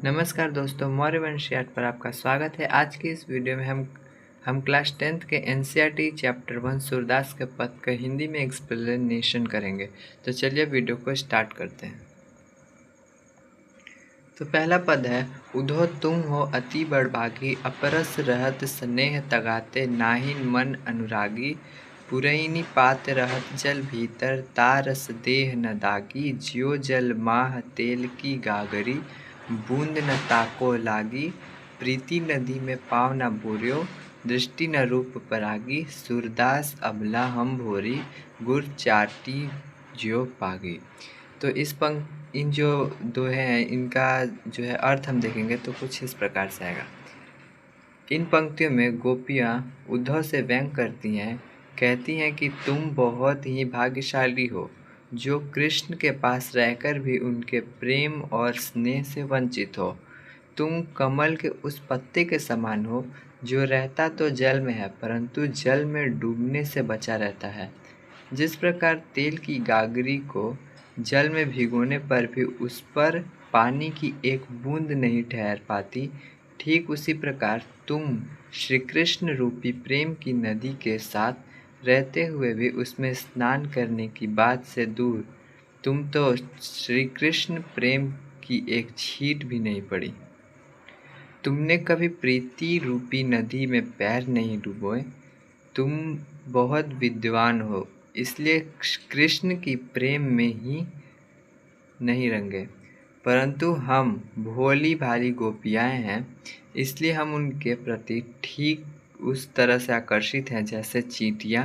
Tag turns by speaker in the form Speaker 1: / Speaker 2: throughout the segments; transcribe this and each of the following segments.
Speaker 1: नमस्कार दोस्तों, मौर्य वंश आर्ट पर आपका स्वागत है। आज की इस वीडियो में हम क्लास 10th के एनसीईआरटी चैप्टर 1 सूरदास के पद का हिंदी में एक्सप्लेनेशन करेंगे। तो चलिए वीडियो को स्टार्ट करते हैं। तो पहला पद है, उधो तुम हो अति बड़भागी, अपरस रहत स्नेह तगाते, नाहिन मन अनुरागी, पुरैनी पात रहत जल भीतर, तारस देह न दागी, ज्यो जल माह तेल की गागरी, बूंद न ताको लागी, प्रीति नदी में पाँव न बोरियो, दृष्टि न रूप परागी, सूरदास अबला हम भोरी, गुर चाटी ज्यो पागी। तो इन जो दोहे हैं इनका जो है अर्थ हम देखेंगे तो कुछ इस प्रकार से आएगा। इन पंक्तियों में गोपियाँ उद्धव से व्यंग करती हैं, कहती हैं कि तुम बहुत ही भाग्यशाली हो जो कृष्ण के पास रहकर भी उनके प्रेम और स्नेह से वंचित हो। तुम कमल के उस पत्ते के समान हो जो रहता तो जल में है परंतु जल में डूबने से बचा रहता है। जिस प्रकार तेल की गागरी को जल में भिगोने पर भी उस पर पानी की एक बूंद नहीं ठहर पाती, ठीक उसी प्रकार तुम श्री कृष्ण रूपी प्रेम की नदी के साथ रहते हुए भी उसमें स्नान करने की बात से दूर, तुम तो श्री कृष्ण प्रेम की एक छींट भी नहीं पड़ी। तुमने कभी प्रीति रूपी नदी में पैर नहीं डुबोए। तुम बहुत विद्वान हो, इसलिए कृष्ण की प्रेम में ही नहीं रंगे, परंतु हम भोली भाली गोपियाँ हैं, इसलिए हम उनके प्रति ठीक उस तरह से आकर्षित हैं जैसे चींटियाँ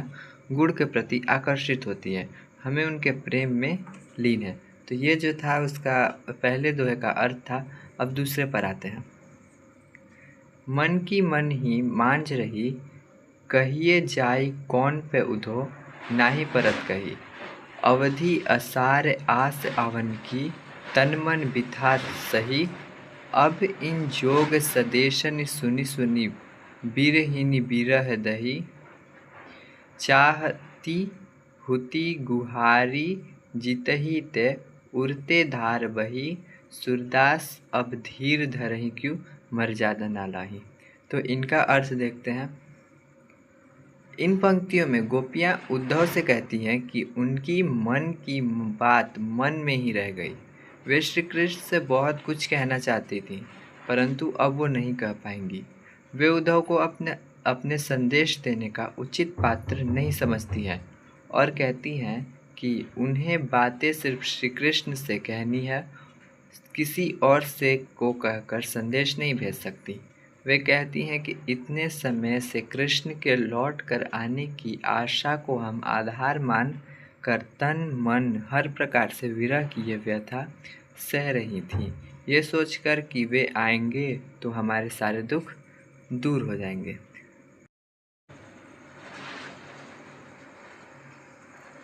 Speaker 1: गुड़ के प्रति आकर्षित होती हैं। हमें उनके प्रेम में लीन है। तो ये जो था उसका पहले दोहे का अर्थ था। अब दूसरे पर आते हैं। मन की मन ही मांझ रही, कहिए जाई कौन पे उधो, नाही परत कही, अवधि असार आस आवन की, तन मन बिथा सही, अब इन जोग सदेशन सुनी सुनी, बिरहिनी बिरह दही, चाहती हुती गुहारी, जितही ते उड़ते धार बही, सूरदास अब धीर धरहि क्यों, मर्यादा ना लाही। तो इनका अर्थ देखते हैं। इन पंक्तियों में गोपियाँ उद्धव से कहती हैं कि उनकी मन की बात मन में ही रह गई। वे श्री कृष्ण से बहुत कुछ कहना चाहती थीं, परंतु अब वो नहीं कह पाएंगी। वे उद्धव को अपने संदेश देने का उचित पात्र नहीं समझती हैं और कहती हैं कि उन्हें बातें सिर्फ श्री कृष्ण से कहनी है, किसी और से को कहकर संदेश नहीं भेज सकती। वे कहती हैं कि इतने समय से कृष्ण के लौट कर आने की आशा को हम आधार मान कर तन मन हर प्रकार से विरह की ये व्यथा सह रही थी, ये सोचकर कि वे आएंगे तो हमारे सारे दुख दूर हो जाएंगे।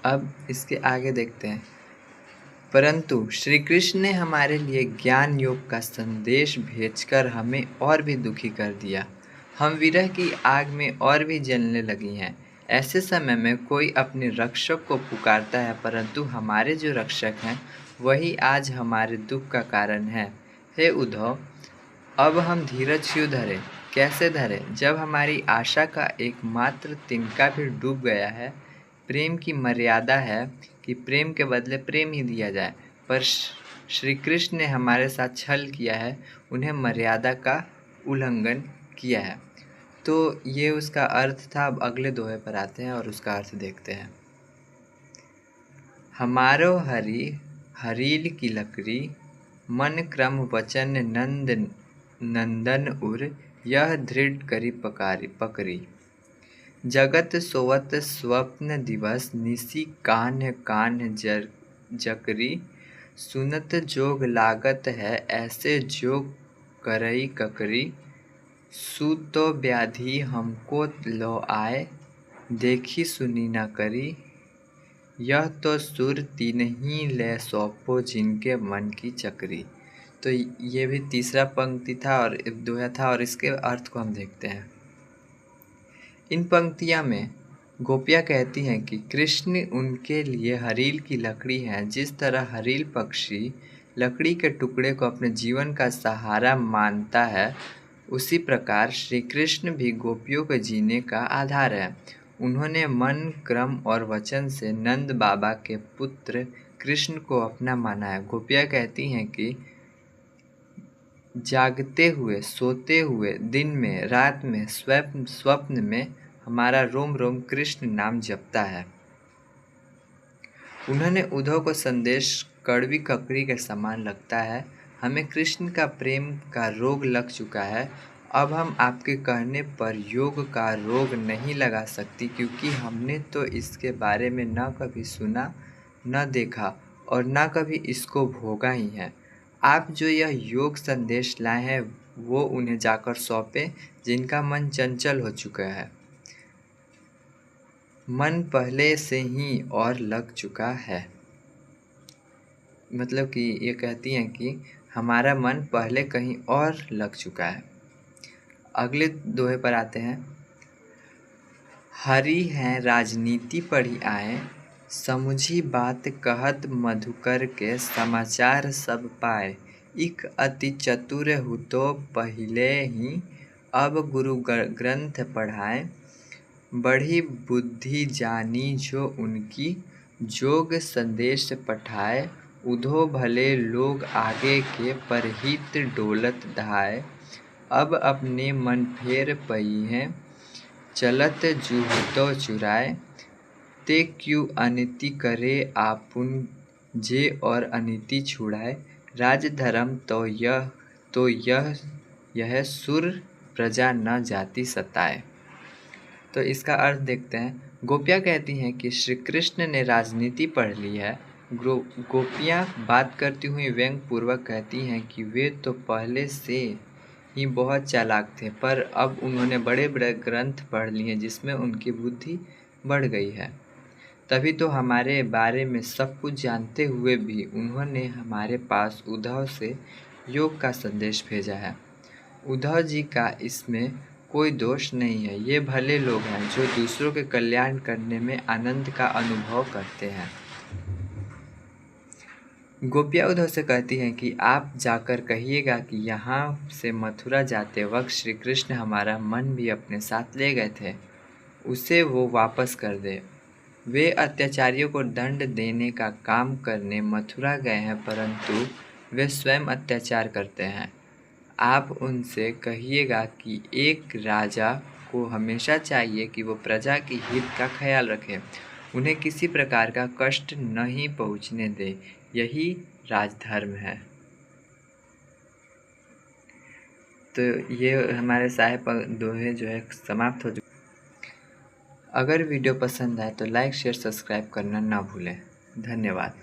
Speaker 1: अब इसके आगे देखते हैं। परंतु श्री कृष्ण ने हमारे लिए ज्ञान योग का संदेश भेजकर हमें और भी दुखी कर दिया। हम विरह की आग में और भी जलने लगी हैं। ऐसे समय में कोई अपने रक्षक को पुकारता है, परंतु हमारे जो रक्षक हैं वही आज हमारे दुख का कारण है। हे उद्धव, अब हम धीरज क्यों धरें? कैसे धरें जब हमारी आशा का एकमात्र तिनका भी डूब गया है। प्रेम की मर्यादा है कि प्रेम के बदले प्रेम ही दिया जाए, पर श्री कृष्ण ने हमारे साथ छल किया है, उन्हें मर्यादा का उल्लंघन किया है। तो ये उसका अर्थ था। अब अगले दोहे पर आते हैं और उसका अर्थ देखते हैं। हमारो हरि हरील की लकड़ी, मन क्रम वचन नंदन उर, यह दृढ़ करी पकड़ी, जगत सोवत स्वप्न दिवस, निसी कान्ह कान्ह जकरी, सुनत जोग लागत है ऐसे जोग करई ककरी, सूतो व्याधि हमको लो आए, देखी सुनी न करी, यह तो सुरती नहीं ले सौंपो जिनके मन की चकरी। तो ये भी तीसरा पंक्ति था और दोहा था और इसके अर्थ को हम देखते हैं। इन पंक्तियाँ में गोपियाँ कहती हैं कि कृष्ण उनके लिए हरील की लकड़ी हैं। जिस तरह हरील पक्षी लकड़ी के टुकड़े को अपने जीवन का सहारा मानता है, उसी प्रकार श्री कृष्ण भी गोपियों के जीने का आधार है। उन्होंने मन, क्रम और वचन से नंद बाबा के पुत्र कृष्ण को अपना माना है। गोपियाँ कहती हैं कि जागते हुए, सोते हुए, दिन में, रात में, स्वप्न में हमारा रोम रोम कृष्ण नाम जपता है। उन्होंने उद्धव को संदेश कड़वी ककड़ी के समान लगता है। हमें कृष्ण का प्रेम का रोग लग चुका है। अब हम आपके कहने पर योग का रोग नहीं लगा सकती, क्योंकि हमने तो इसके बारे में न कभी सुना, न देखा और न कभी इसको भोगा ही है। आप जो यह योग संदेश लाए हैं वो उन्हें जाकर सौंपें, जिनका मन चंचल हो चुका है। मन पहले से ही और लग चुका है। मतलब कि ये कहती हैं कि हमारा मन पहले कहीं और लग चुका है। अगले दोहे पर आते हैं। हरि हैं राजनीति पढ़ी आए, समुझी बात कहत मधुकर के समाचार सब पाए। इक अति चतुर हुतो पहिले ही, अब गुरु ग्रंथ पढ़ाए। बढ़ी बुद्धि जानी जो उनकी, जोग संदेश पठाए। उधो भले लोग आगे के, परहित डोलत धाय। अब अपने मन फेर पई हैं, चलत जूहतो चुराए। ते क्यों अनिति करे आपुन, जे और अनिति छुड़ाए। राज धर्म तो यह सुर, प्रजा न जाति सताए। तो इसका अर्थ देखते हैं। गोपियाँ कहती हैं कि श्री कृष्ण ने राजनीति पढ़ ली है। गोपियाँ बात करती हुई व्यंग पूर्वक कहती हैं कि वे तो पहले से ही बहुत चालाक थे, पर अब उन्होंने बड़े बड़े ग्रंथ पढ़ लिए हैं जिसमें उनकी बुद्धि बढ़ गई है। तभी तो हमारे बारे में सब कुछ जानते हुए भी उन्होंने हमारे पास उद्धव से योग का संदेश भेजा है। उद्धव जी का इसमें कोई दोष नहीं है। ये भले लोग हैं जो दूसरों के कल्याण करने में आनंद का अनुभव करते हैं। गोपियाँ उद्धव से कहती हैं कि आप जाकर कहिएगा कि यहाँ से मथुरा जाते वक्त श्री कृष्ण हमारा मन भी अपने साथ ले गए थे, उसे वो वापस कर दे। वे अत्याचारियों को दंड देने का काम करने मथुरा गए हैं, परंतु वे स्वयं अत्याचार करते हैं। आप उनसे कहिएगा कि एक राजा को हमेशा चाहिए कि वो प्रजा की हित का ख्याल रखे, उन्हें किसी प्रकार का कष्ट नहीं पहुंचने दे। यही राजधर्म है। तो ये हमारे साहेब दोहे जो है समाप्त हो चुके। अगर वीडियो पसंद आए तो लाइक, शेयर, सब्सक्राइब करना ना भूलें। धन्यवाद।